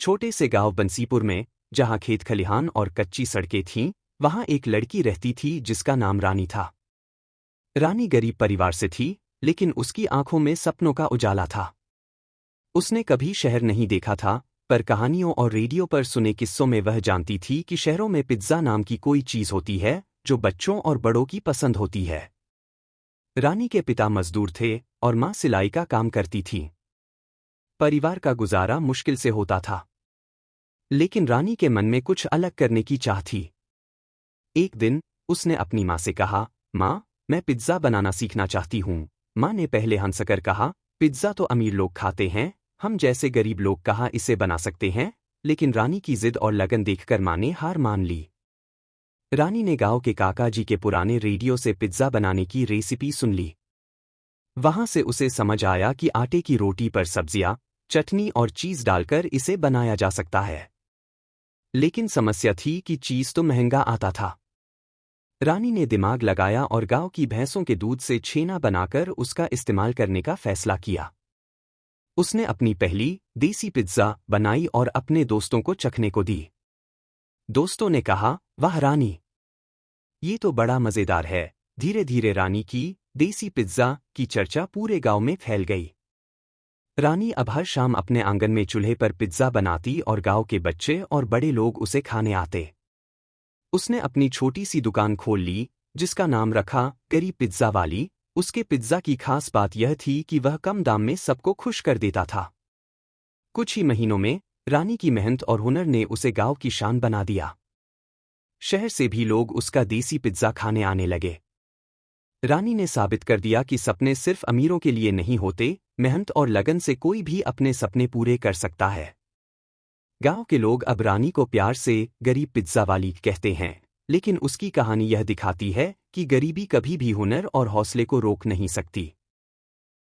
छोटे से गांव बंसीपुर में, जहां खेत खलिहान और कच्ची सड़कें थीं, वहां एक लड़की रहती थी जिसका नाम रानी था। रानी गरीब परिवार से थी, लेकिन उसकी आंखों में सपनों का उजाला था। उसने कभी शहर नहीं देखा था, पर कहानियों और रेडियो पर सुने किस्सों में वह जानती थी कि शहरों में पिज्ज़ा नाम की कोई चीज़ होती है जो बच्चों और बड़ों की पसंद होती है। रानी के पिता मजदूर थे और माँ सिलाई का काम करती थी। परिवार का गुजारा मुश्किल से होता था, लेकिन रानी के मन में कुछ अलग करने की चाह थी। एक दिन उसने अपनी माँ से कहा, माँ, मैं पिज्ज़ा बनाना सीखना चाहती हूँ। माँ ने पहले हंसकर कहा, पिज्ज़ा तो अमीर लोग खाते हैं, हम जैसे गरीब लोग कहाँ इसे बना सकते हैं। लेकिन रानी की जिद और लगन देखकर माँ ने हार मान ली। रानी ने गांव के काका जी के पुराने रेडियो से पिज्ज़ा बनाने की रेसिपी सुन ली। वहां से उसे समझ आया कि आटे की रोटी पर सब्जियां, चटनी और चीज़ डालकर इसे बनाया जा सकता है। लेकिन समस्या थी कि चीज़ तो महंगा आता था। रानी ने दिमाग लगाया और गांव की भैंसों के दूध से छेना बनाकर उसका इस्तेमाल करने का फैसला किया। उसने अपनी पहली देसी पिज्ज़ा बनाई और अपने दोस्तों को चखने को दी। दोस्तों ने कहा, वाह रानी, ये तो बड़ा मज़ेदार है। धीरे धीरे रानी की देसी पिज्ज़ा की चर्चा पूरे गांव में फैल गई। रानी अब हर शाम अपने आंगन में चूल्हे पर पिज्ज़ा बनाती और गांव के बच्चे और बड़े लोग उसे खाने आते। उसने अपनी छोटी सी दुकान खोल ली, जिसका नाम रखा गरीब पिज्ज़ा वाली। उसके पिज्ज़ा की खास बात यह थी कि वह कम दाम में सबको खुश कर देता था। कुछ ही महीनों में रानी की मेहनत और हुनर ने उसे गांव की शान बना दिया। शहर से भी लोग उसका देसी पिज्ज़ा खाने आने लगे। रानी ने साबित कर दिया कि सपने सिर्फ अमीरों के लिए नहीं होते, मेहनत और लगन से कोई भी अपने सपने पूरे कर सकता है। गांव के लोग अब रानी को प्यार से गरीब पिज्ज़ा वाली कहते हैं, लेकिन उसकी कहानी यह दिखाती है कि गरीबी कभी भी हुनर और हौसले को रोक नहीं सकती।